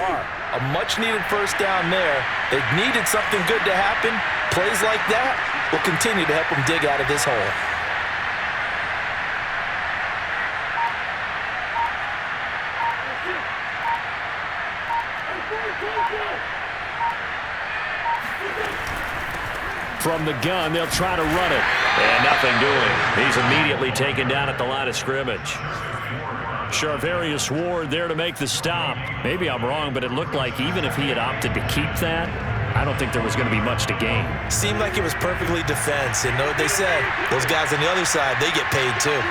A much-needed first down there. They needed something good to happen. Plays like that will continue to help them dig out of this hole. From the gun, they'll try to run it. And nothing doing. He's immediately taken down at the line of scrimmage. Charvarius Ward there to make the stop. Maybe I'm wrong, but it looked like even if he had opted to keep that, I don't think there was going to be much to gain. Seemed like it was perfectly defense. And know what they said? Those guys on the other side, they get paid too.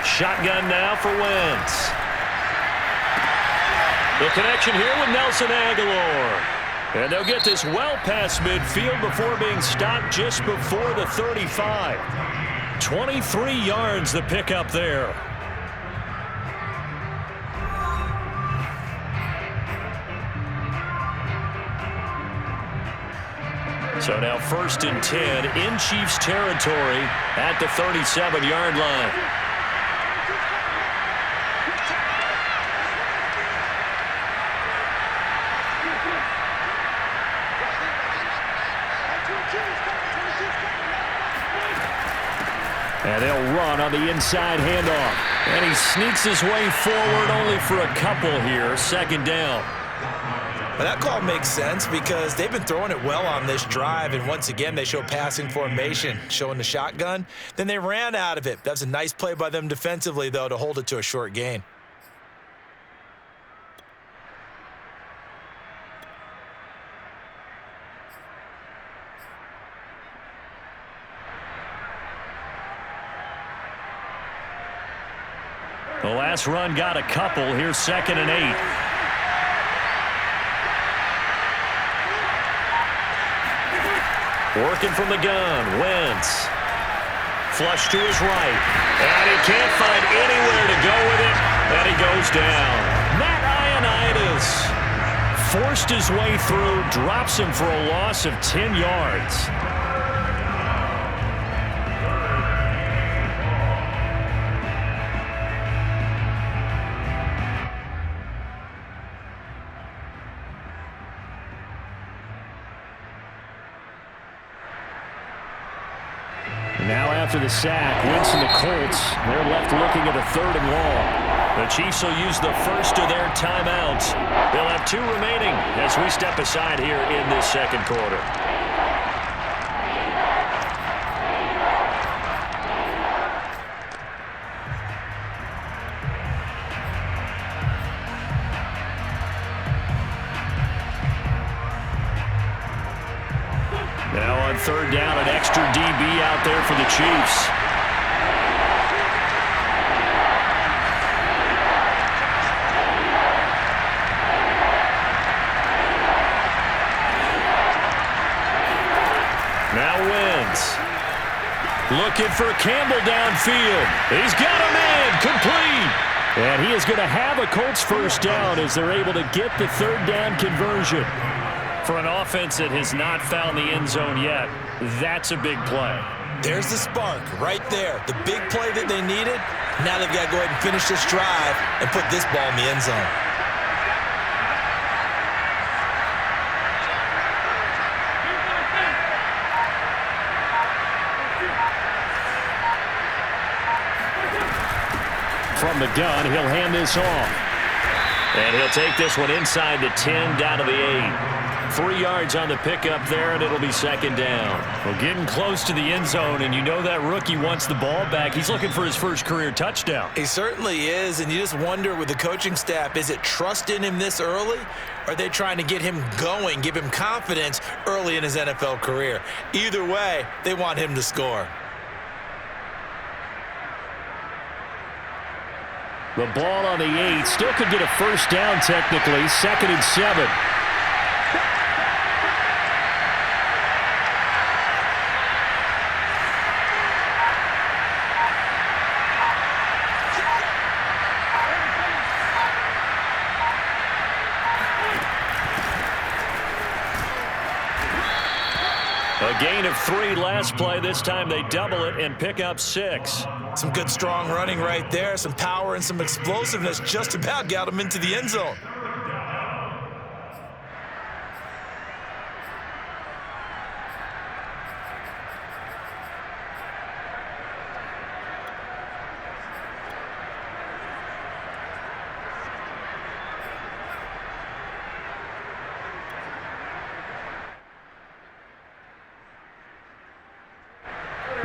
Shotgun now for Wentz. The connection here with Nelson Aguilar. And they'll get this well past midfield before being stopped just before the 35. 23 yards the pickup there. So now 1st and 10 in Chiefs territory at the 37-yard line. And they'll run on the inside handoff. And he sneaks his way forward only for a couple here. 2nd down. Well, that call makes sense because they've been throwing it well on this drive. And once again, they show passing formation, showing the shotgun. Then they ran out of it. That was a nice play by them defensively, though, to hold it to a short gain. The last run got a couple. Here's 2nd and 8. Working from the gun. Wentz. Flush to his right. And he can't find anywhere to go with it. And he goes down. Matt Ioannidis forced his way through. Drops him for a loss of 10 yards. Now after the sack, Wentz and the Colts, they're left looking at a 3rd and long. The Chiefs will use the first of their timeouts. They'll have 2 remaining as we step aside here in this 2nd quarter. Now on 3rd down, an extra DB out there for the Chiefs. Now Wentz. Looking for Campbell downfield. He's got a man complete. And he is going to have a Colts first down as they're able to get the 3rd down conversion. For an offense that has not found the end zone yet, that's a big play. There's the spark right there. The big play that they needed. Now they've got to go ahead and finish this drive and put this ball in the end zone. From the gun, he'll hand this off. And he'll take this one inside the 10, down to the 8. 3 yards on the pickup there, and it'll be 2nd down. Well, getting close to the end zone, and you know that rookie wants the ball back. He's looking for his first career touchdown. He certainly is, and you just wonder with the coaching staff, is it trust in him this early? Or are they trying to get him going, give him confidence early in his NFL career? Either way, they want him to score. The ball on the 8, still could get a first down technically, 2nd and 7. gain of 3 last play. This time they double it and pick up 6. Some good, strong running right there. Some power and some explosiveness just about got him into the end zone.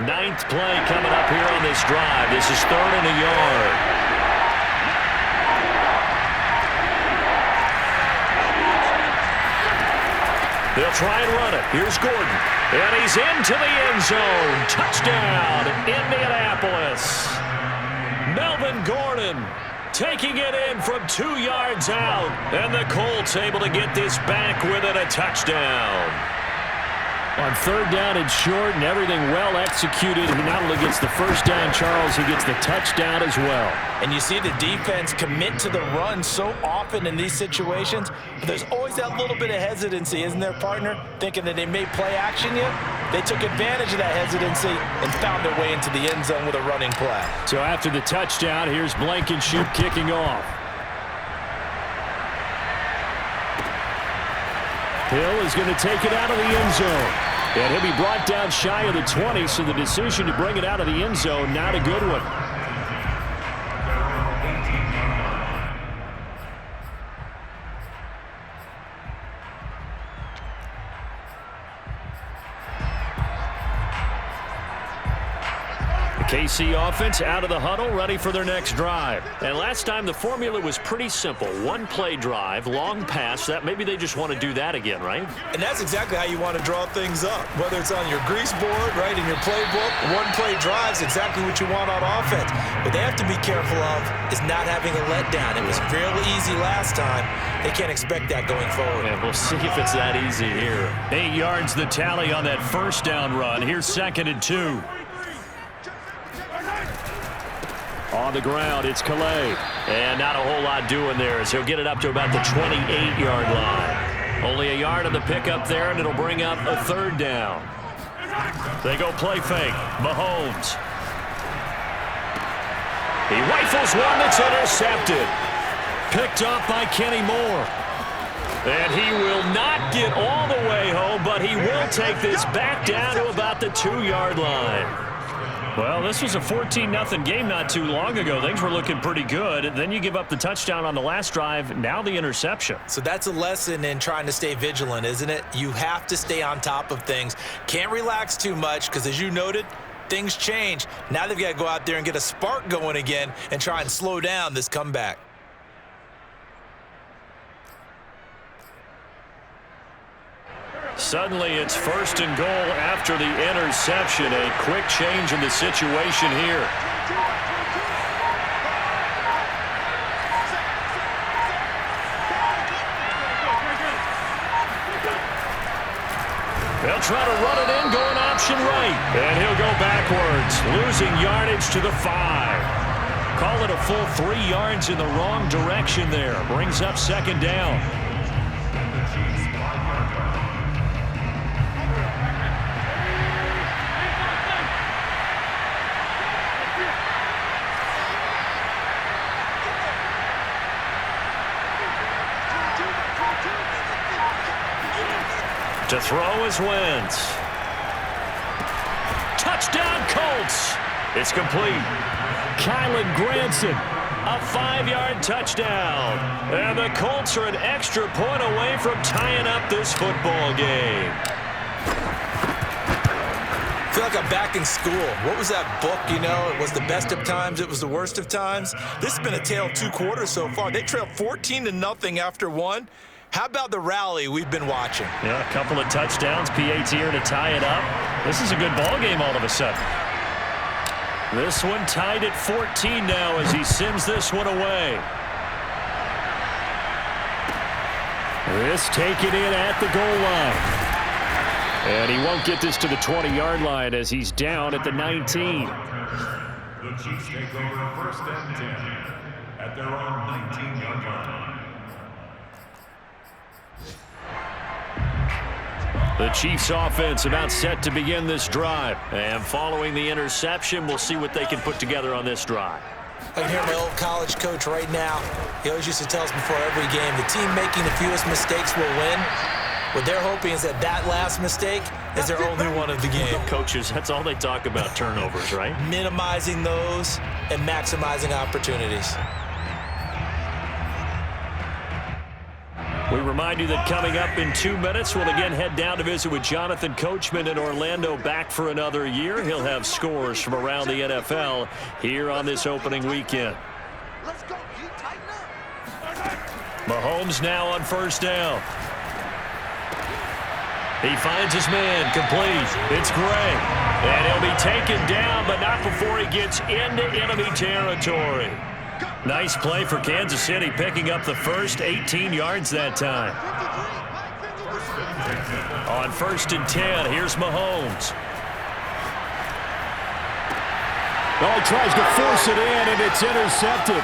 Ninth play coming up here on this drive. This is 3rd and a yard. They'll try and run it. Here's Gordon. And he's into the end zone. Touchdown, Indianapolis. Melvin Gordon taking it in from 2 yards out. And the Colts able to get this back with it, a touchdown. On 3rd down and short, and everything well executed. He not only gets the first down, Charles, he gets the touchdown as well. And you see the defense commit to the run so often in these situations, but there's always that little bit of hesitancy, isn't there, partner? Thinking that they may play action you. They took advantage of that hesitancy and found their way into the end zone with a running play. So after the touchdown, here's Blankenship kicking off. Hill is going to take it out of the end zone. And he'll be brought down shy of the 20, so the decision to bring it out of the end zone, not a good one. KC offense out of the huddle, ready for their next drive. And last time the formula was pretty simple. 1-play drive, long pass. That maybe they just want to do that again, right? And that's exactly how you want to draw things up. Whether it's on your grease board, right, in your playbook, 1-play drives exactly what you want on offense. What they have to be careful of is not having a letdown. It was fairly easy last time. They can't expect that going forward. And we'll see if it's that easy here. 8 yards the tally on that first down run. Here's 2nd and 2. On the ground, it's Calais. And not a whole lot doing there as he'll get it up to about the 28-yard line. Only a yard on the pickup there, and it'll bring up a 3rd down. They go play fake. Mahomes. He rifles one that's intercepted. Picked off by Kenny Moore. And he will not get all the way home, but he will take this back down to about the 2-yard line. Well, this was a 14-0 game not too long ago. Things were looking pretty good. Then you give up the touchdown on the last drive. Now the interception. So that's a lesson in trying to stay vigilant, isn't it? You have to stay on top of things. Can't relax too much because, as you noted, things change. Now they've got to go out there and get a spark going again and try and slow down this comeback. Suddenly it's 1st and goal after the interception. A quick change in the situation here. They'll try to run it in, going option right. And he'll go backwards, losing yardage to the 5. Call it a full 3 yards in the wrong direction there. Brings up 2nd down. To throw is Wentz. Touchdown Colts. It's complete. Kylan Granson, a 5-yard touchdown. And the Colts are an extra point away from tying up this football game. I feel like I'm back in school. What was that book, you know? It was the best of times, it was the worst of times. This has been a tale of 2 quarters so far. They trailed 14-0 after 1. How about the rally we've been watching? Yeah, a couple of touchdowns, PAT here to tie it up. This is a good ball game all of a sudden. This one tied at 14 now as he sends this one away. This taken in at the goal line. And he won't get this to the 20-yard line as he's down at the 19. The Chiefs take over 1st and 10 at their own 19-yard line. The Chiefs offense about set to begin this drive. And following the interception, we'll see what they can put together on this drive. I can hear my old college coach right now. He always used to tell us before every game, the team making the fewest mistakes will win. What they're hoping is that last mistake is their only one of the game. Coaches, that's all they talk about, turnovers, right? Minimizing those and maximizing opportunities. We remind you that coming up in 2 minutes, we'll again head down to visit with Jonathan Coachman in Orlando, back for another year. He'll have scores from around the NFL here on this opening weekend. Let's go. You tighten up. Mahomes now on first down. He finds his man, complete. It's Gray. And he'll be taken down, but not before he gets into enemy territory. Nice play for Kansas City, picking up the first 18 yards that time. On 1st and 10, here's Mahomes. Oh, he tries to force it in, and it's intercepted.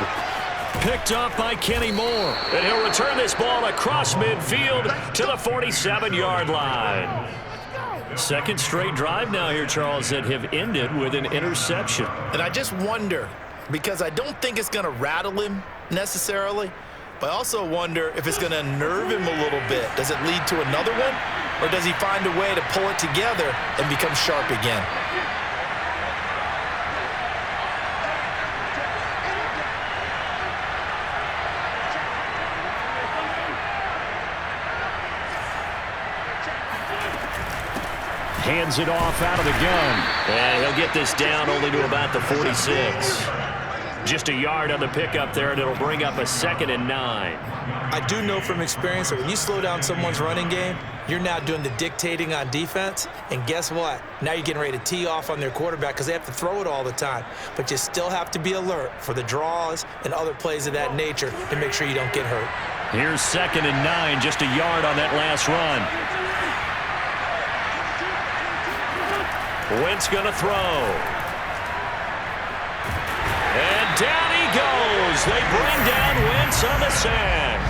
Picked up by Kenny Moore. And he'll return this ball across midfield to the 47-yard line. Second straight drive now here, Charles, that have ended with an interception. And I just wonder, because I don't think it's going to rattle him necessarily, but I also wonder if it's going to unnerve him a little bit. Does it lead to another one, or does he find a way to pull it together and become sharp again? Hands it off out of the gun. And he'll get this down only to about the 46. Just a yard on the pickup there, and it'll bring up a 2nd and 9. I do know from experience that when you slow down someone's running game, you're now doing the dictating on defense. And guess what? Now you're getting ready to tee off on their quarterback because they have to throw it all the time. But you still have to be alert for the draws and other plays of that nature to make sure you don't get hurt. Here's 2nd and 9, just a yard on that last run. Wentz going to throw. And down he goes. They bring down Wentz on the sack.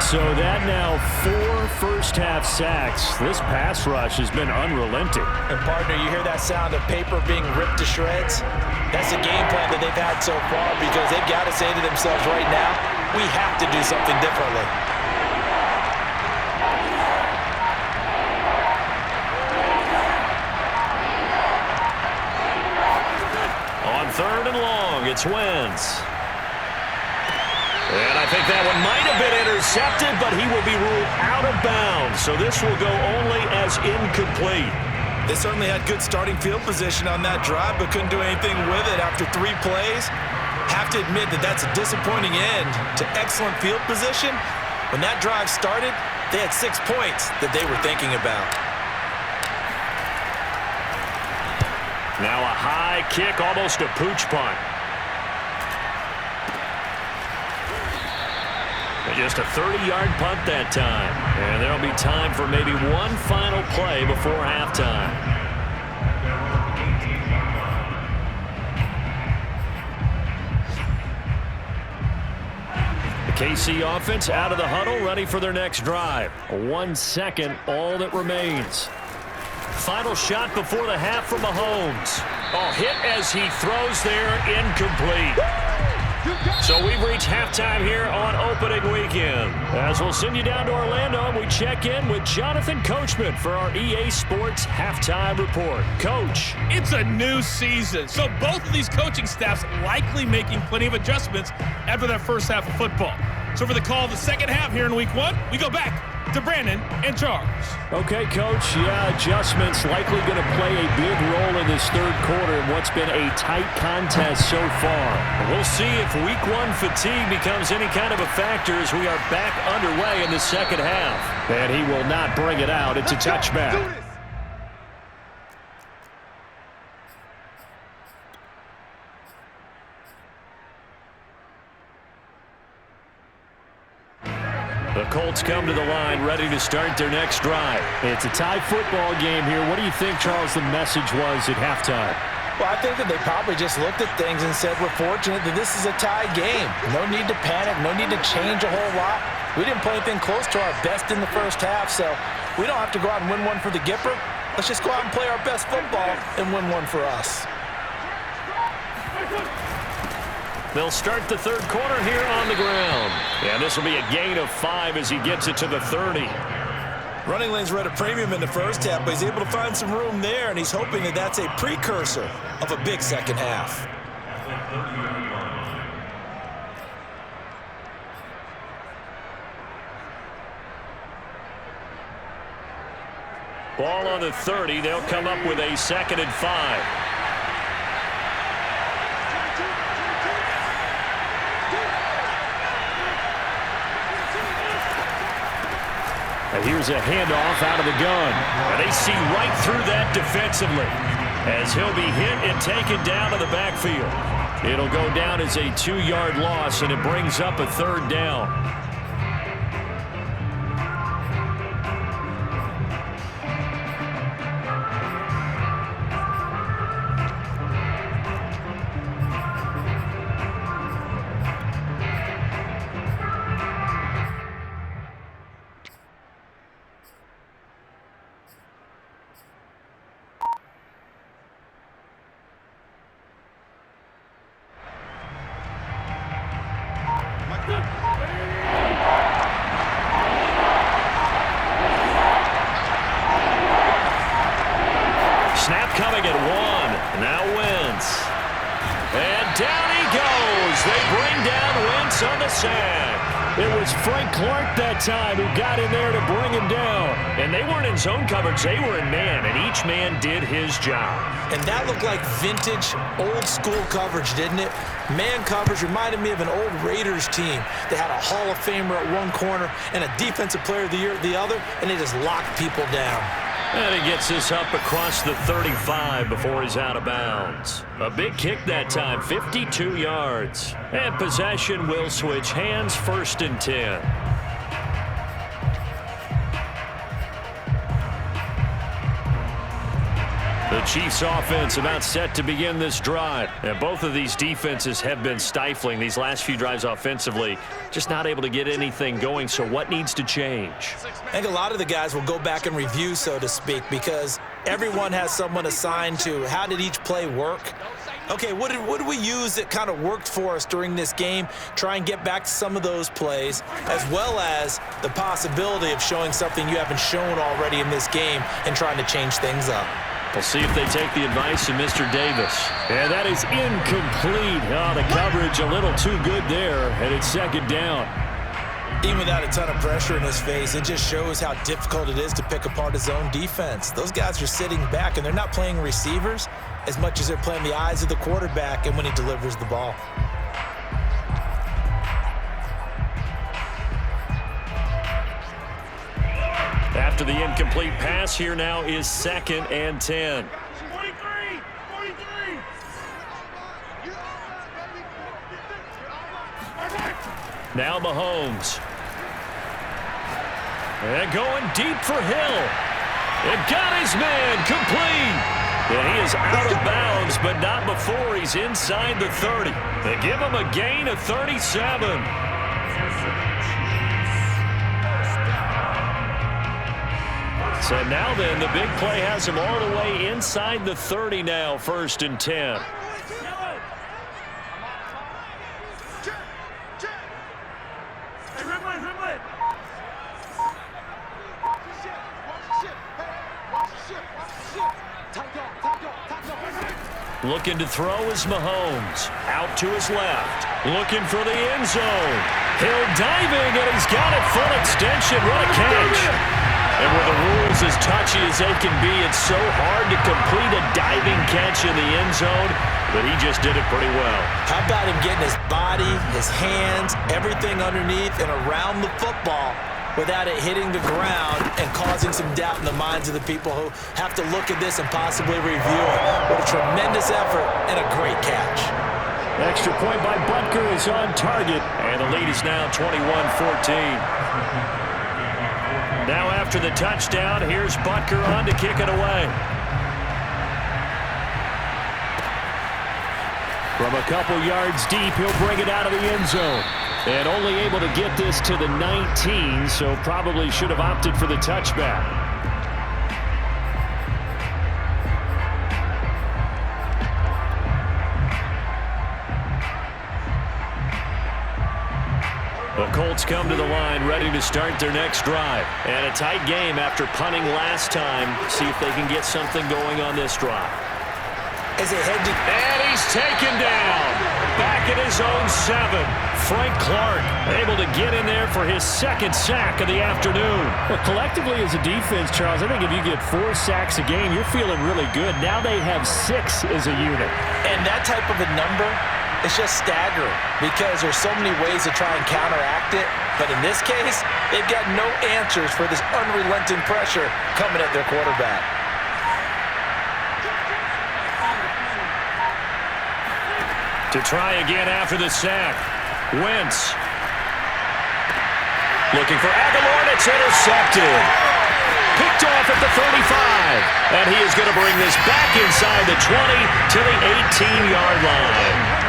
So that now 4 first-half sacks. This pass rush has been unrelenting. And, partner, you hear that sound of paper being ripped to shreds? That's the game plan that they've had so far because they've got to say to themselves right now, we have to do something differently. On 3rd and long, it's Wentz. And I think that one might have been intercepted, but he will be ruled out of bounds. So this will go only as incomplete. They certainly had good starting field position on that drive, but couldn't do anything with it after 3 plays. Have to admit that that's a disappointing end to excellent field position. When that drive started, they had 6 points that they were thinking about. Now a high kick, almost a pooch punt. Just a 30-yard punt that time. And there'll be time for maybe one final play before halftime. The KC offense out of the huddle, ready for their next drive. 1 second, all that remains. Final shot before the half from Mahomes. Oh, hit as he throws there, incomplete. So we've reached halftime here on opening weekend. As we'll send you down to Orlando, and we check in with Jonathan Coachman for our EA Sports Halftime Report. Coach. It's a new season, so both of these coaching staffs likely making plenty of adjustments after that first half of football. So for the call of the second half here in Week 1, we go back to Brandon and Charles. Okay, Coach. Yeah, adjustments likely going to play a big role in this third quarter in what's been a tight contest so far. We'll see if Week 1 fatigue becomes any kind of a factor as we are back underway in the second half. And he will not bring it out. It's a touchback. The Colts come to the line, ready to start their next drive. It's a tie football game here. What do you think, Charles, the message was at halftime? Well, I think that they probably just looked at things and said, we're fortunate that this is a tie game. No need to panic, no need to change a whole lot. We didn't play anything close to our best in the first half, so We don't have to go out and win one for the Gipper. Let's just go out and play our best football and win one for us. They'll start the third quarter here on the ground. And this will be a gain of 5 as he gets it to the 30. Running lanes were at a premium in the first half, but he's able to find some room there, and he's hoping that that's a precursor of a big second half. Ball on the 30. They'll come up with a 2nd and 5. And here's a handoff out of the gun. And they see right through that defensively as he'll be hit and taken down to the backfield. It'll go down as a 2-yard loss, and it brings up a 3rd down. Snap coming at 1. Now Wentz. And down he goes. They bring down Wentz on the sack. It was Frank Clark that time who got in there to bring him down. And they weren't in zone coverage. They were in man, and each man did his job. And that looked like vintage, old-school coverage, didn't it? Man coverage reminded me of an old Raiders team. They had a Hall of Famer at one corner and a Defensive Player of the Year at the other, and they just locked people down. And he gets this up across the 35 before he's out of bounds. A big kick that time, 52 yards. And possession will switch hands, 1st and 10. The Chiefs offense about set to begin this drive. And both of these defenses have been stifling these last few drives offensively. Just not able to get anything going, so what needs to change? I think a lot of the guys will go back and review, so to speak, because everyone has someone assigned to how did each play work. Okay, what did we use that kind of worked for us during this game? Try and get back to some of those plays, as well as the possibility of showing something you haven't shown already in this game and trying to change things up. We'll see if they take the advice of Mr. Davis. And that is incomplete. Oh, the coverage a little too good there, and it's 2nd down. Even without a ton of pressure in his face, it just shows how difficult it is to pick apart his own defense. Those guys are sitting back, and they're not playing receivers as much as they're playing the eyes of the quarterback and when he delivers the ball. After the incomplete pass, here now is 2nd and 10. 43! Now Mahomes. And going deep for Hill. And got his man complete. And he is out of bounds, but not before he's inside the 30. They give him a gain of 37. So now then, the big play has him all the way inside the 30 now, 1st and 10. Looking to throw is Mahomes. Out to his left. Looking for the end zone. Hill diving, and he's got it full extension. What a catch. And with the rules as touchy as they can be, it's so hard to complete a diving catch in the end zone, but he just did it pretty well. How about him getting his body, his hands, everything underneath and around the football without it hitting the ground and causing some doubt in the minds of the people who have to look at this and possibly review it. What a tremendous effort and a great catch. Extra point by Butker is on target, and the lead is now 21-14. Now after the touchdown, here's Butker on to kick it away. From a couple yards deep, he'll bring it out of the end zone. And only able to get this to the 19, so probably should have opted for the touchback. Colts come to the line, ready to start their next drive. And a tight game after punting last time. See if they can get something going on this drive. As they head to... And he's taken down. Back at his own 7. Frank Clark able to get in there for his second sack of the afternoon. Well, collectively as a defense, Charles, I think if you get 4 sacks a game, you're feeling really good. Now they have 6 as a unit. And that type of a number, it's just staggering because there's so many ways to try and counteract it. But in this case, they've got no answers for this unrelenting pressure coming at their quarterback. To try again after the sack. Wentz. Looking for Aguilar, and it's intercepted. Picked off at the 35. And he is going to bring this back inside the 20 to the 18-yard line.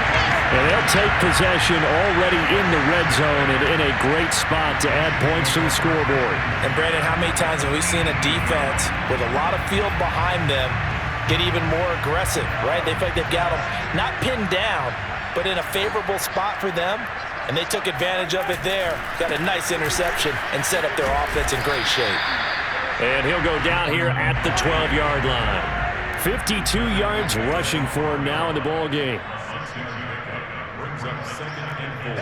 And they'll take possession already in the red zone and in a great spot to add points to the scoreboard. And Brandon, how many times have we seen a defense with a lot of field behind them get even more aggressive, right? They feel like they've got them not pinned down, but in a favorable spot for them, and they took advantage of it there. Got a nice interception and set up their offense in great shape. And he'll go down here at the 12-yard line. 52 yards rushing for him now in the ball game. Brings up 2nd and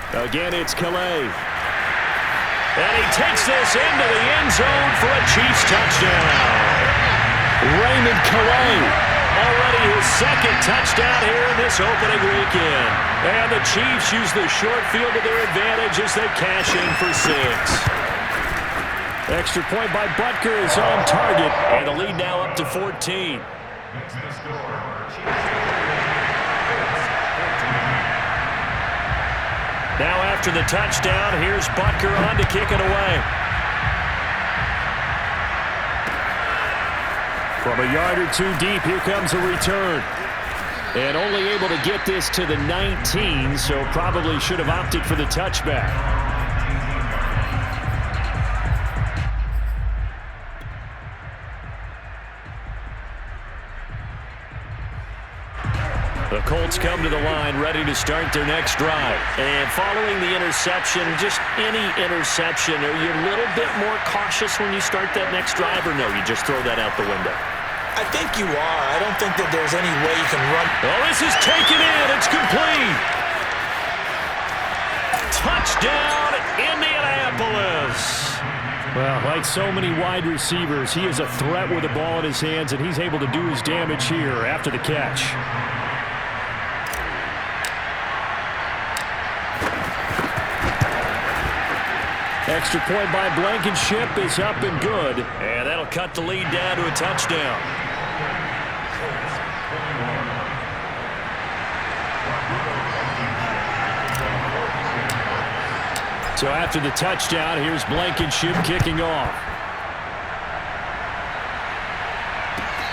4. Again, it's Calais. And he takes this into the end zone for a Chiefs touchdown. Raymond Calais, already his second touchdown here in this opening weekend. And the Chiefs use the short field to their advantage as they cash in for 6. Extra point by Butker is on target. And the lead now up to 14. Now after the touchdown, here's Butker on to kick it away. From a yard or 2 deep, here comes a return. And only able to get this to the 19, so probably should have opted for the touchback. The Colts come to the line ready to start their next drive. And following the interception, just any interception, are you a little bit more cautious when you start that next drive, or no, you just throw that out the window? I think you are. I don't think that there's any way you can run. Oh, this is taken in. It's complete. Touchdown, Indianapolis. Well, like so many wide receivers, he is a threat with the ball in his hands, and he's able to do his damage here after the catch. Extra point by Blankenship is up and good. And that'll cut the lead down to a touchdown. So after the touchdown, here's Blankenship kicking off.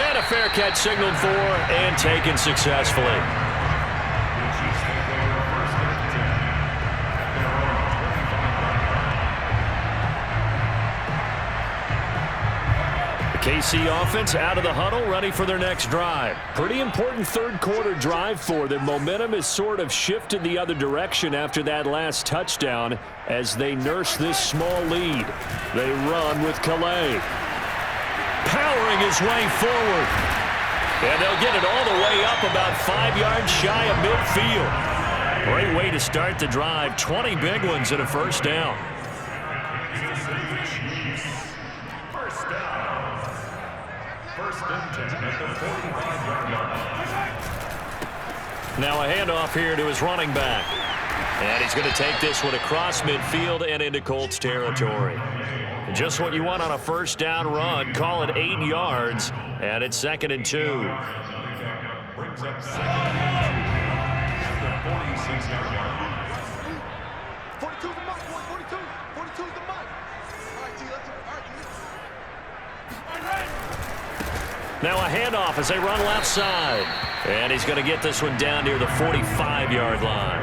And a fair catch signaled for and taken successfully. KC offense out of the huddle, ready for their next drive. Pretty important third quarter drive for them. Momentum has sort of shifted the other direction after that last touchdown as they nurse this small lead. They run with Calais. Powering his way forward. And they'll get it all the way up about 5 yards shy of midfield. Great way to start the drive. 20 big ones and a first down. Now a handoff here to his running back. And he's going to take this one across midfield and into Colts territory. Just what you want on a first down run. Call it 8 yards. And it's 2nd and 2. Brings up 2nd at the 46-yard line. 42's the mark, 42. 42's the mark. All right, T, let's Now a handoff as they run left side. And he's going to get this one down near the 45-yard line.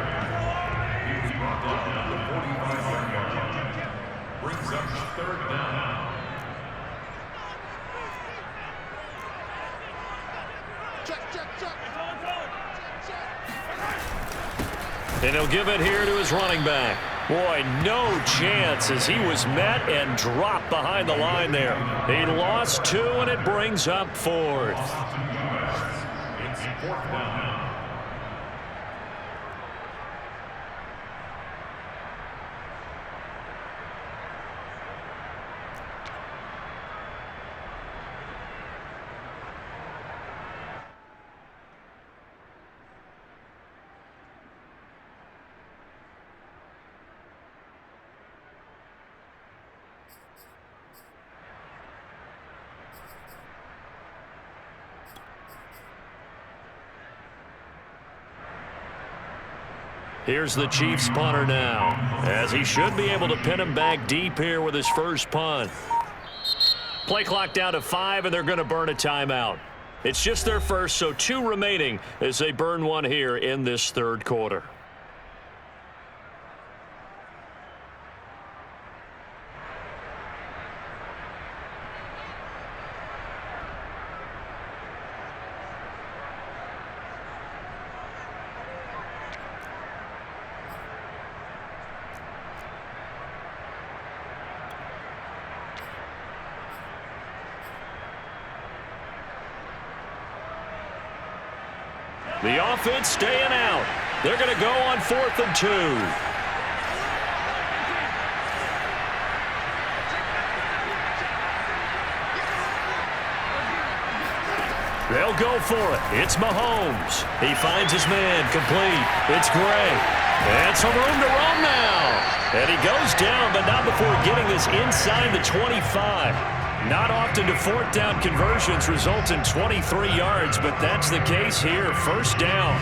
He's brought down at the 45-yard line. Brings up 3rd down. check. And he'll give it here to his running back. Boy, no chance as he was met and dropped behind the line there. He lost 2, and it brings up 4th. It's 4th down. Here's the Chiefs punter now, as he should be able to pin him back deep here with his first punt. Play clock down to 5, and they're going to burn a timeout. It's just their first, so 2 remaining as they burn one here in this third quarter. The offense staying out. They're going to go on 4th and 2. They'll go for it. It's Mahomes. He finds his man complete. It's Gray. And some room to roam now. And he goes down, but not before getting this inside the 25. Not often do 4th down conversions result in 23 yards, but that's the case here. First down.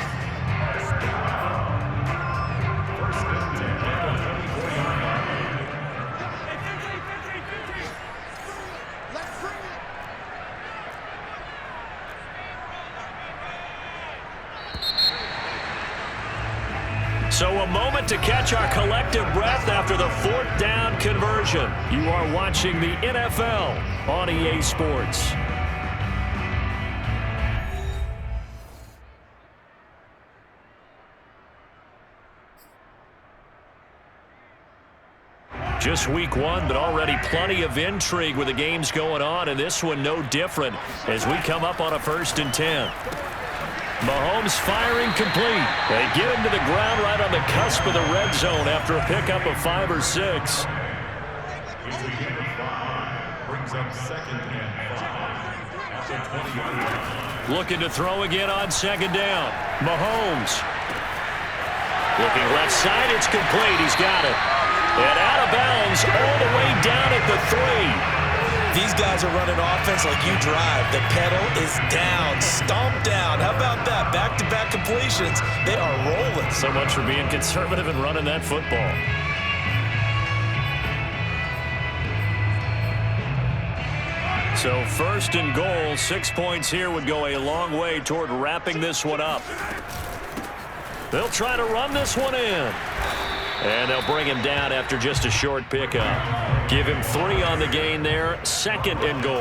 So a moment to catch our collective breath after the 4th down conversion. You are watching the NFL on EA Sports. Just week 1, but already plenty of intrigue with the games going on, and this one no different as we come up on a 1st and 10. Mahomes firing complete. They get him to the ground right on the cusp of the red zone after a pickup of 5 or 6. It's the game of 5. Brings up 2nd and 5. At the 20-yard line. Looking to throw again on 2nd down. Mahomes. Looking left side. It's complete. He's got it. And out of bounds all the way down at the 3. These guys are running offense like you drive. The pedal is down, stomped down. How about that? Back-to-back completions. They are rolling. So much for being conservative and running that football. So 1st and goal, 6 points here would go a long way toward wrapping this one up. They'll try to run this one in. And they'll bring him down after just a short pickup. Give him 3 on the gain there. 2nd and goal.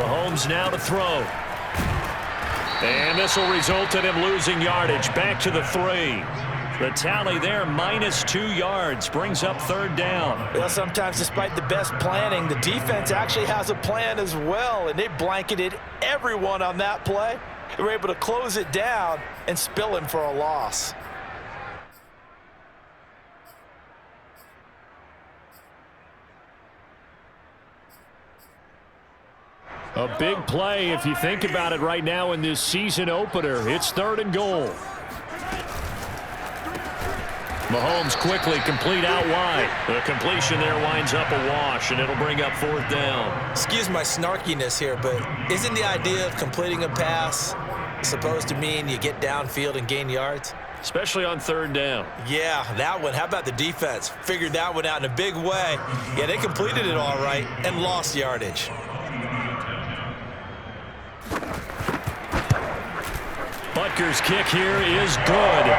Mahomes now to throw. And this will result in him losing yardage. Back to the 3. The tally there, -2 yards, brings up 3rd down. Well, sometimes despite the best planning, the defense actually has a plan as well, and they blanketed everyone on that play. They were able to close it down and spill him for a loss. A big play if you think about it right now in this season opener. It's 3rd and goal. Mahomes quickly complete out wide. The completion there winds up a wash, and it'll bring up 4th down. Excuse my snarkiness here, but isn't the idea of completing a pass supposed to mean you get downfield and gain yards? Especially on 3rd down. Yeah, that one. How about the defense? Figured that one out in a big way. Yeah, they completed it all right and lost yardage. Butker's kick here is good.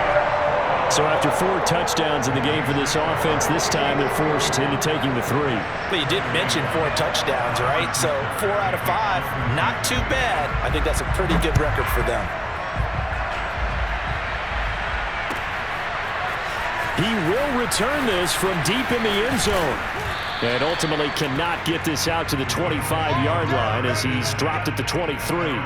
So after 4 touchdowns in the game for this offense, this time they're forced into taking the 3. But you did mention 4 touchdowns, right? So 4 out of 5, not too bad. I think that's a pretty good record for them. He will return this from deep in the end zone. And ultimately cannot get this out to the 25-yard line as he's dropped at the 23.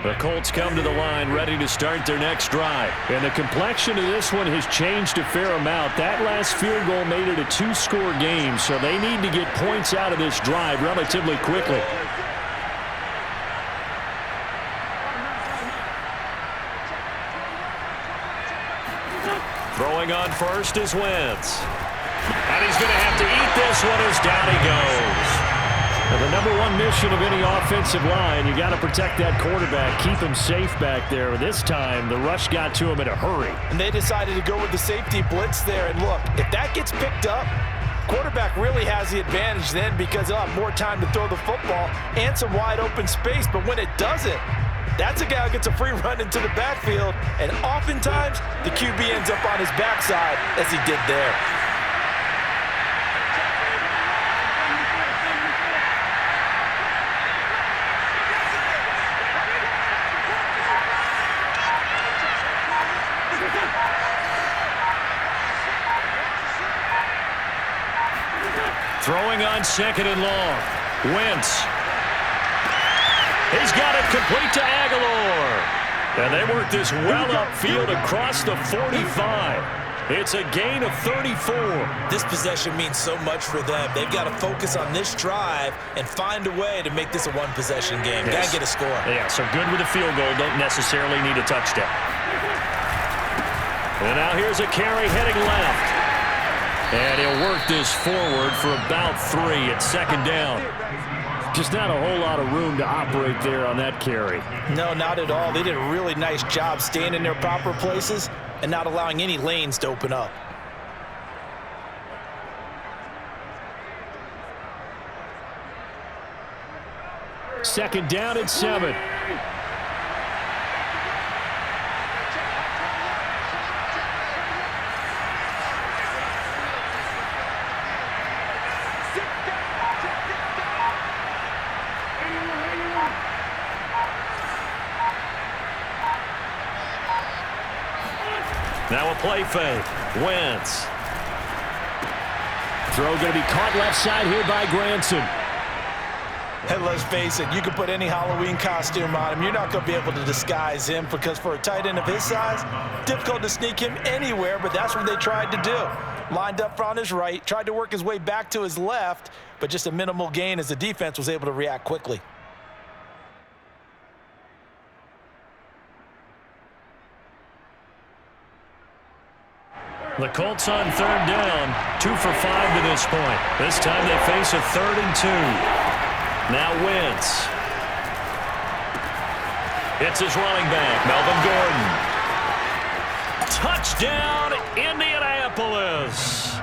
The Colts come to the line ready to start their next drive. And the complexion of this one has changed a fair amount. That last field goal made it a 2-score game, so they need to get points out of this drive relatively quickly. Throwing on first is Wentz. And he's going to have to eat this one as down he goes. Well, the number one mission of any offensive line, you got to protect that quarterback, keep him safe back there. This time, the rush got to him in a hurry. And they decided to go with the safety blitz there. And look, if that gets picked up, quarterback really has the advantage then because he'll have more time to throw the football and some wide open space. But when it doesn't, that's a guy who gets a free run into the backfield. And oftentimes, the QB ends up on his backside as he did there. Throwing on second and long. Wentz. He's got it complete to Aguilar. And they work this well upfield across the 45. It's a gain of 34. This possession means so much for them. They've got to focus on this drive and find a way to make this a one-possession game. Yes. Got to get a score. Yeah, so good with a field goal. Don't necessarily need a touchdown. And now here's a carry heading left. And he'll work this forward for about 3 at second down. Just not a whole lot of room to operate there on that carry. No, not at all. They did a really nice job staying in their proper places and not allowing any lanes to open up. Second down and 7. Now a play fake. Wentz. Throw going to be caught left side here by Granson. And let's face it, you can put any Halloween costume on him. You're not going to be able to disguise him because for a tight end of his size, difficult to sneak him anywhere, but that's what they tried to do. Lined up on his right, tried to work his way back to his left, but just a minimal gain as the defense was able to react quickly. The Colts on third down, 2 for 5 to this point. This time they face a 3rd and 2. Now Wentz. It's his running back, Melvin Gordon. Touchdown, Indianapolis.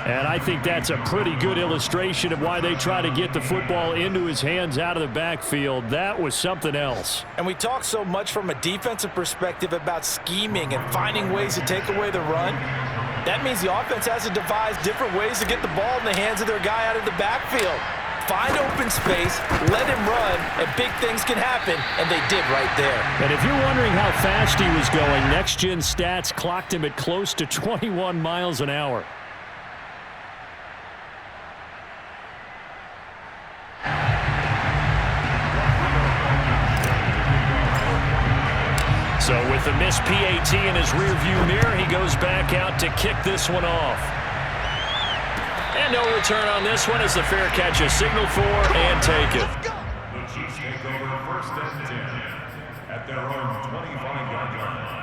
And I think that's a pretty good illustration of why they try to get the football into his hands out of the backfield. That was something else. And we talk so much from a defensive perspective about scheming and finding ways to take away the run. That means the offense has to devise different ways to get the ball in the hands of their guy out of the backfield. Find open space, let him run, and big things can happen, and they did right there. And if you're wondering how fast he was going, Next Gen Stats clocked him at close to 21 miles an hour. So with the missed PAT in his rearview mirror, he goes back out to kick this one off. And no return on this one as the fair catch is signaled for and taken. The Chiefs take over first and 10 at their own 25-yard line.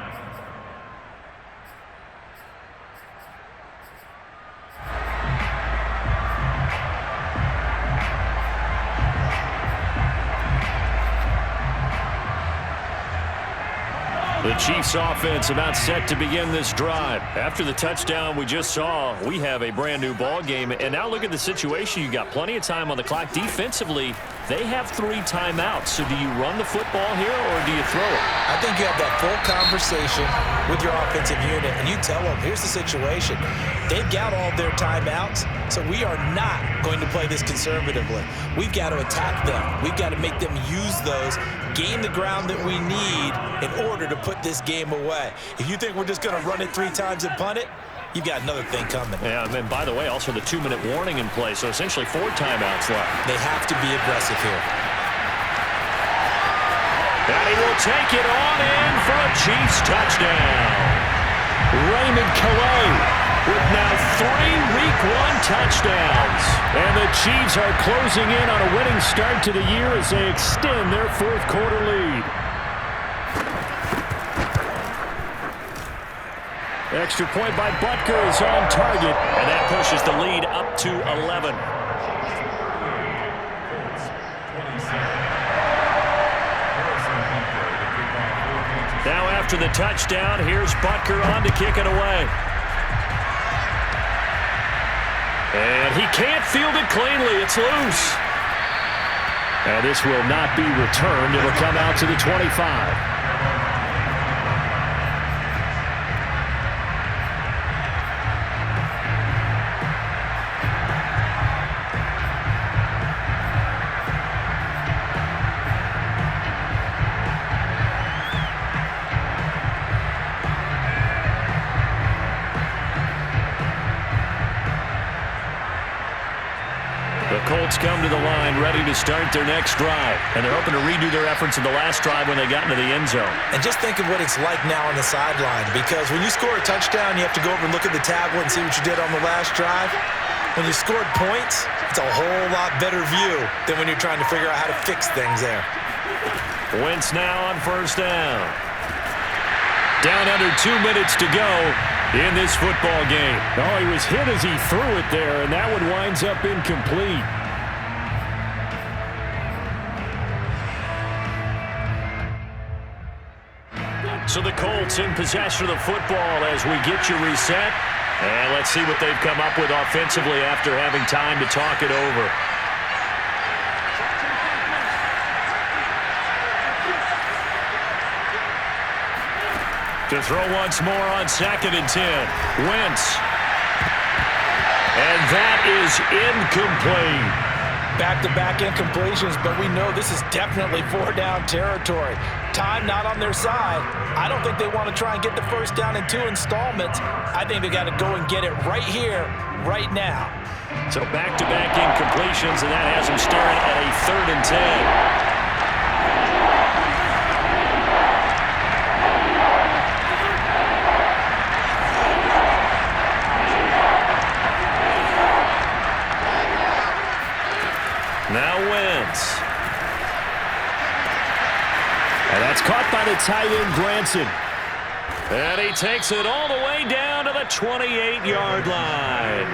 The Chiefs offense about set to begin this drive. After the touchdown we just saw, we have a brand new ball game. And now look at the situation. You got plenty of time on the clock. Defensively, they have 3 timeouts. So do you run the football here or do you throw it? I think you have that full conversation with your offensive unit, and you tell them, here's the situation. They've got all their timeouts, so we are not going to play this conservatively. We've got to attack them. We've got to make them use those, gain the ground that we need in order to put this game away. If you think we're just going to run it 3 times and punt it, you've got another thing coming. Yeah, and by the way, also the 2-minute warning in play, so essentially 4 timeouts left. They have to be aggressive here. And he will take it on in for a Chiefs touchdown. Raymond Calais with now 3 Week 1 touchdowns. And the Chiefs are closing in on a winning start to the year as they extend their 4th quarter lead. Extra point by Butker is on target, and that pushes the lead up to 11. Now after the touchdown, here's Butker on to kick it away. And he can't field it cleanly. It's loose. And this will not be returned. It'll come out to the 25. Colts come to the line ready to start their next drive. And they're hoping to redo their efforts in the last drive when they got into the end zone. And just think of what it's like now on the sideline, because when you score a touchdown, you have to go over and look at the tablet and see what you did on the last drive. When you scored points, it's a whole lot better view than when you're trying to figure out how to fix things there. Wentz now on 1st down. Down under 2 minutes to go in this football game. Oh, he was hit as he threw it there, and that one winds up incomplete. So the Colts in possession of the football as we get you reset. And let's see what they've come up with offensively after having time to talk it over. To throw once more on 2nd and 10. Wentz. And that is incomplete. Back-to-back incompletions, but we know this is definitely 4-down territory. Time not on their side. I don't think they want to try and get the 1st down in 2 installments. I think they got to go and get it right here, right now. So back-to-back incompletions, and that has them staring at a 3rd and 10. Now Wentz. And that's caught by the tight end, Granson. And he takes it all the way down to the 28-yard line.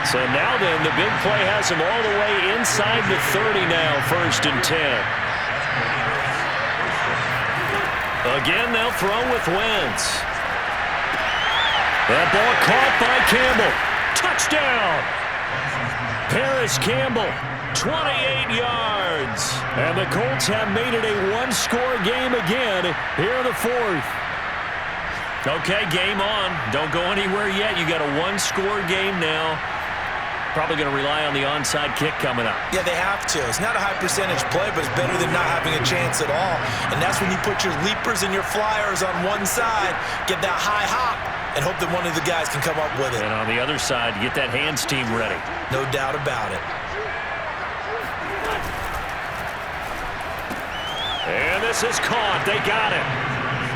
So now then, the big play has him all the way inside the 30 now, 1st and 10. Again, they'll throw with Wentz. That ball caught by Campbell. Touchdown! Paris Campbell, 28 yards. And the Colts have made it a 1-score game again here in the 4th. Okay, game on. Don't go anywhere yet. You got a 1-score game now. Probably going to rely on the onside kick coming up. Yeah, they have to. It's not a high percentage play, but it's better than not having a chance at all. And that's when you put your leapers and your flyers on one side, get that high hop, and hope that one of the guys can come up with it. And on the other side, get that hands team ready. No doubt about it. And this is caught. They got it.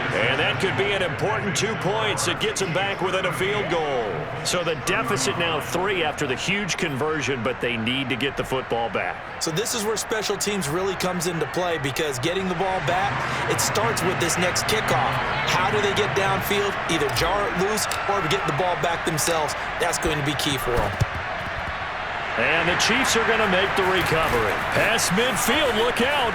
And that could be an important 2 points. It gets them back within a field goal. So the deficit now 3 after the huge conversion, but they need to get the football back. So this is where special teams really comes into play, because getting the ball back, it starts with this next kickoff. How do they get downfield? Either jar it loose or get the ball back themselves. That's going to be key for them. And the Chiefs are going to make the recovery. Pass midfield, look out.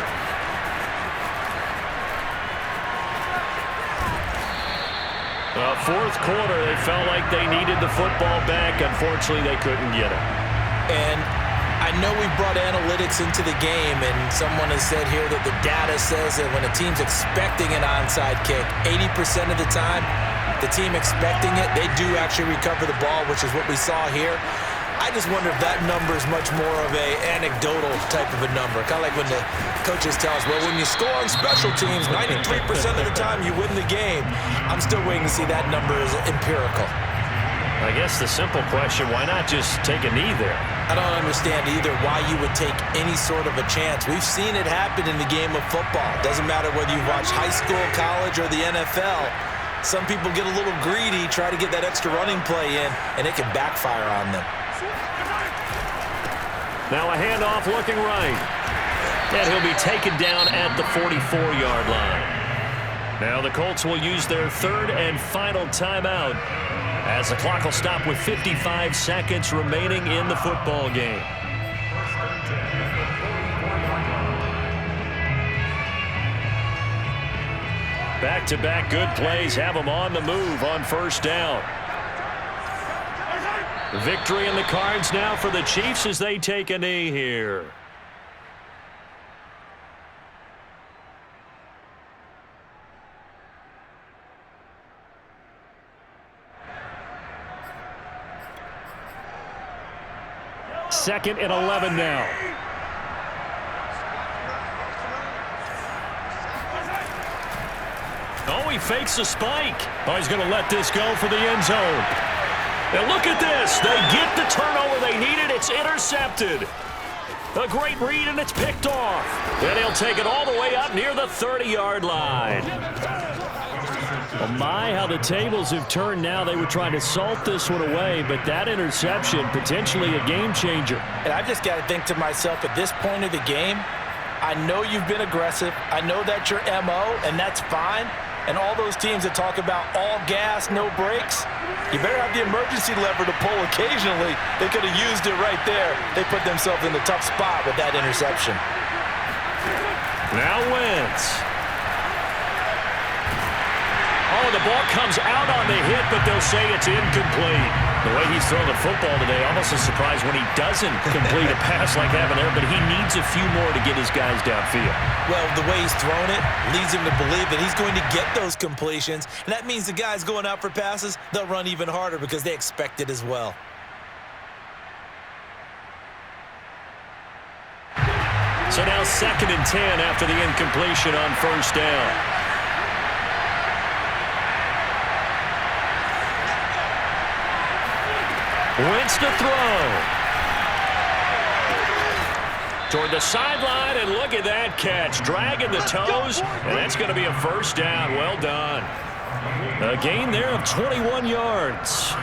Fourth quarter, they felt like they needed the football back. Unfortunately, they couldn't get it. And I know we brought analytics into the game, and someone has said here that the data says that when a team's expecting an onside kick, 80% of the time, the team expecting it, they do actually recover the ball, which is what we saw here. I just wonder if that number is much more of a anecdotal type of a number. Kind of like when the coaches tell us, well, when you score on special teams, 93% of the time you win the game. I'm still waiting to see that number is empirical. I guess the simple question, why not just take a knee there? I don't understand either why you would take any sort of a chance. We've seen it happen in the game of football. Doesn't matter whether you watch high school, college, or the NFL. Some people get a little greedy, try to get that extra running play in, and it can backfire on them. Now a handoff looking right. And he'll be taken down at the 44-yard line. Now the Colts will use their third and final timeout as the clock will stop with 55 seconds remaining in the football game. Back-to-back good plays have them on the move on first down. Victory in the cards now for the Chiefs as they take a knee here. Second and 11 now. Oh, he fakes a spike. Oh, he's going to let this go for the end zone. And look at this. They get the turnover they needed. It's intercepted. A great read, and it's picked off. And he'll take it all the way up near the 30-yard line. Oh my, how the tables have turned now. They were trying to salt this one away, but that interception, potentially a game changer. And I just got to think to myself, at this point of the game, I know you've been aggressive. I know that's your MO, and that's fine. And all those teams that talk about all gas, no brakes, you better have the emergency lever to pull occasionally. They could have used it right there. They put themselves in a tough spot with that interception. Now Wentz. Oh, the ball comes out on the hit, but they'll say it's incomplete. The way he's throwing the football today, almost a surprise when he doesn't complete a pass like that there, but he needs a few more to get his guys downfield. Well, the way he's thrown it leads him to believe that he's going to get those completions, and that means the guys going out for passes, they'll run even harder because they expect it as well. So now 2nd and 10 after the incompletion on first down. Wentz to throw. Toward the sideline, and look at that catch. Dragging the toes, and that's going to be a first down. Well done. A gain there of 21 yards.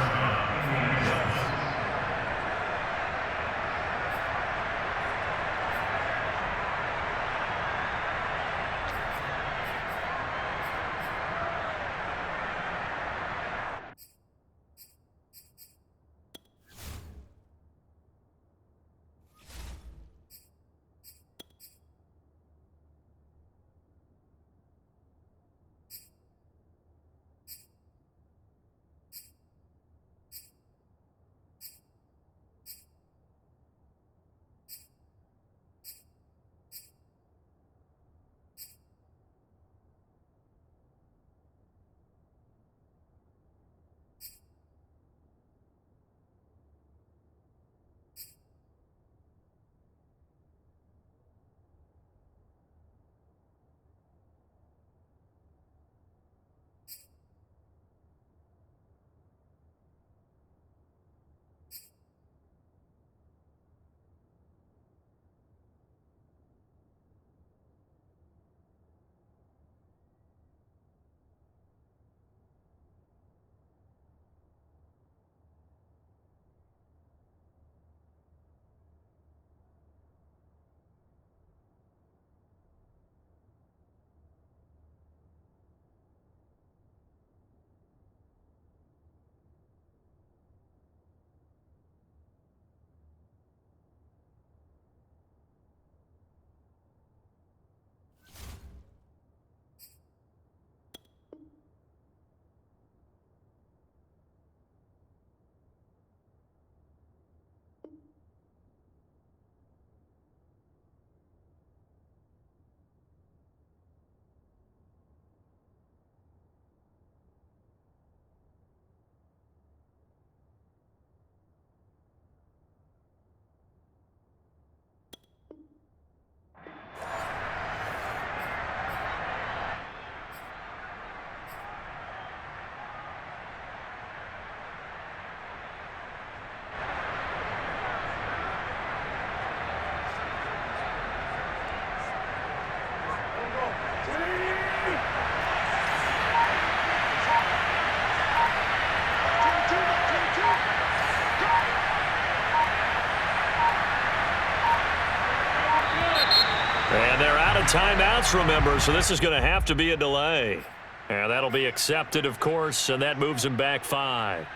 Out of timeouts, remember, so this is going to have to be a delay. And that'll be accepted, of course, and that moves him back 5.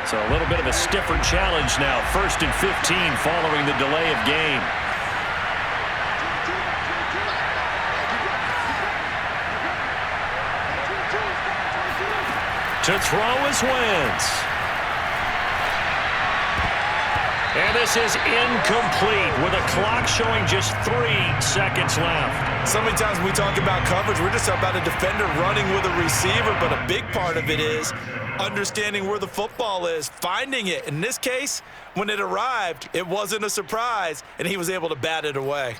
So a little bit of a stiffer challenge now. 1st and 15 following the delay of game. To throw is Wentz. And this is incomplete with a clock showing just 3 seconds left. So many times when we talk about coverage, we're just about a defender running with a receiver, but a big part of it is understanding where the football is, finding it. In this case, when it arrived, it wasn't a surprise, and he was able to bat it away.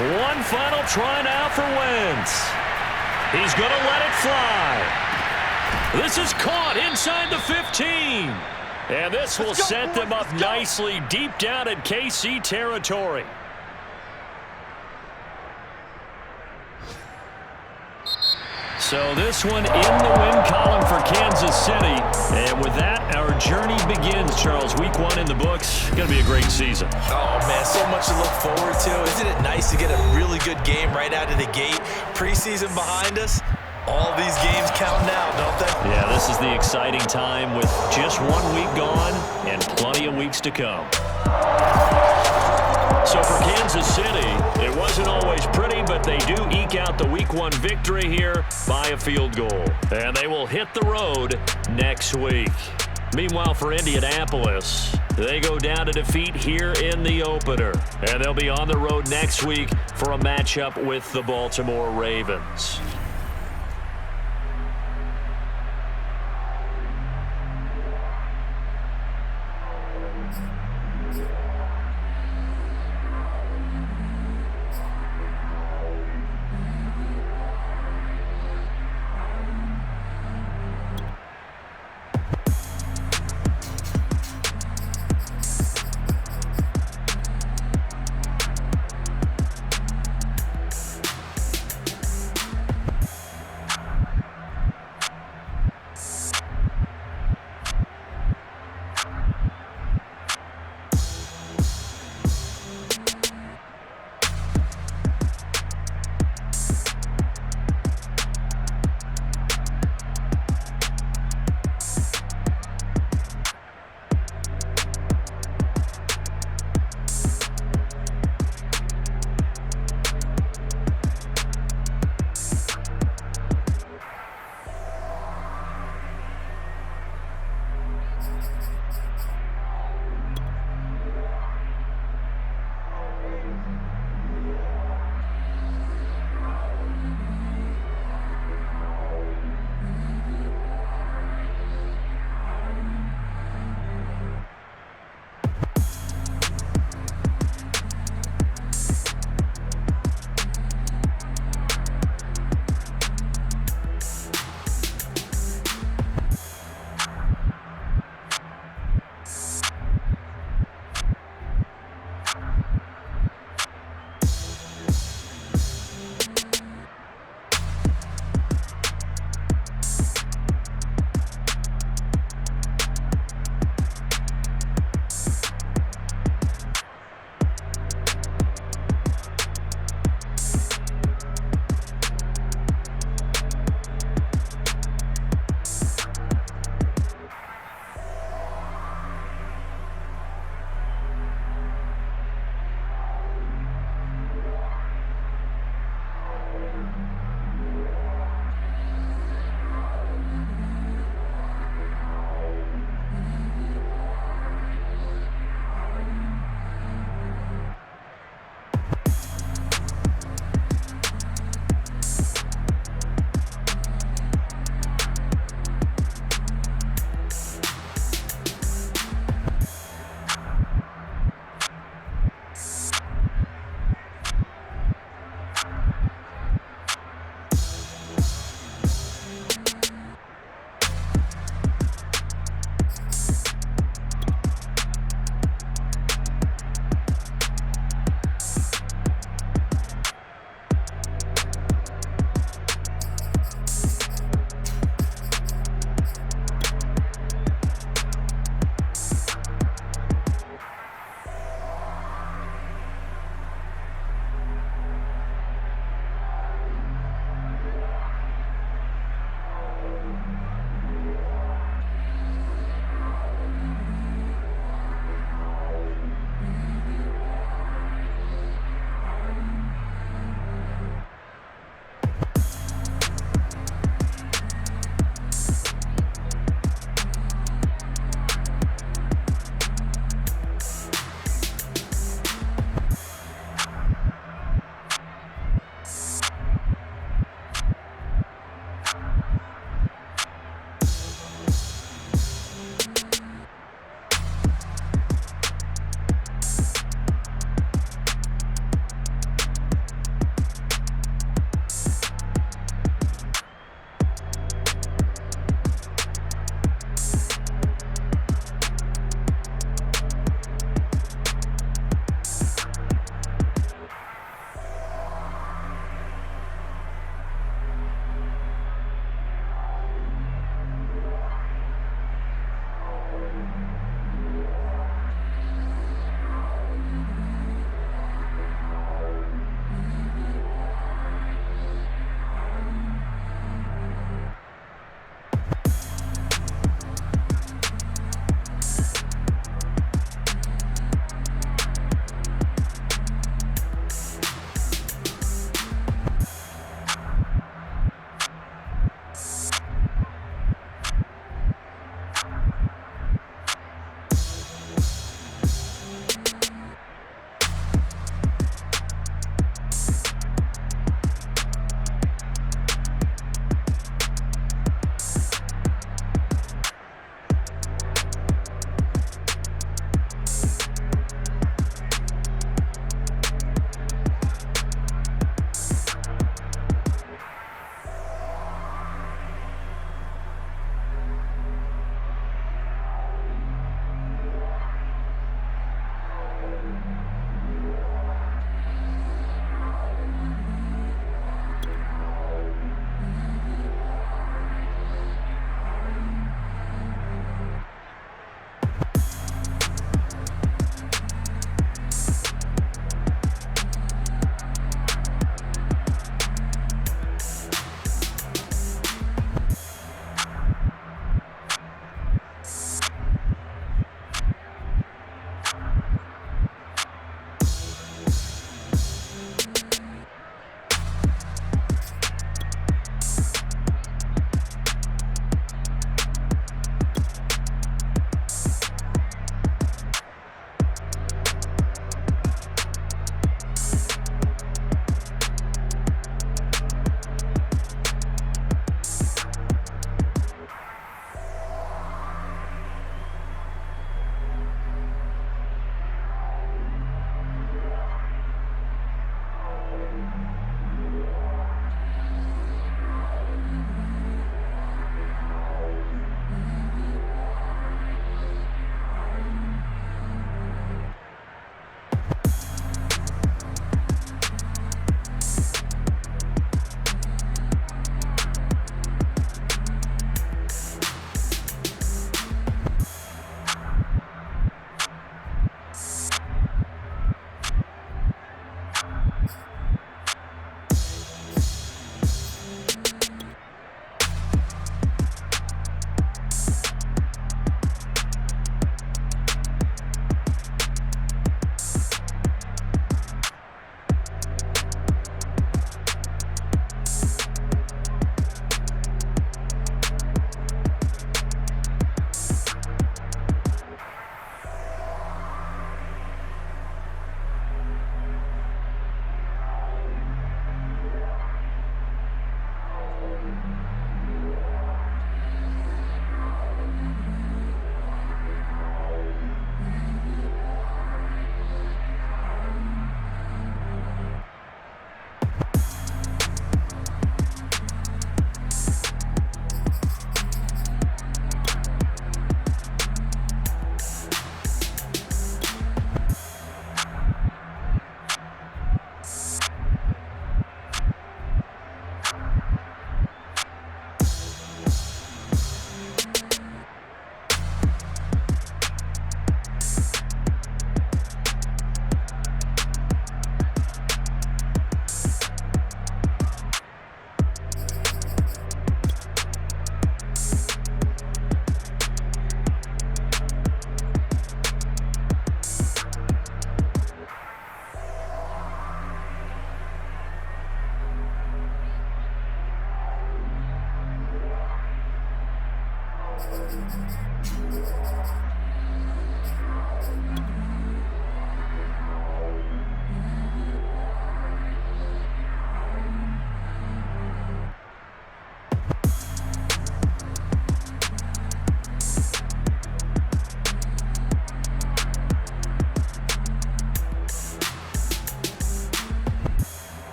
One final try now for Wentz. He's going to let it fly. This is caught inside the 15. And this will set them up nicely deep down in KC territory. So this one in the win column for Kansas City. And with that, our journey begins, Charles. Week 1 in the books. Going to be a great season. Oh, man, so much to look forward to. Isn't it nice to get a really good game right out of the gate? Preseason behind us. All these games count now, don't they? Yeah, this is the exciting time with just 1 week gone and plenty of weeks to come. So for Kansas City, it wasn't always pretty, but they do eke out the Week 1 victory here by a field goal. And they will hit the road next week. Meanwhile, for Indianapolis, they go down to defeat here in the opener. And they'll be on the road next week for a matchup with the Baltimore Ravens.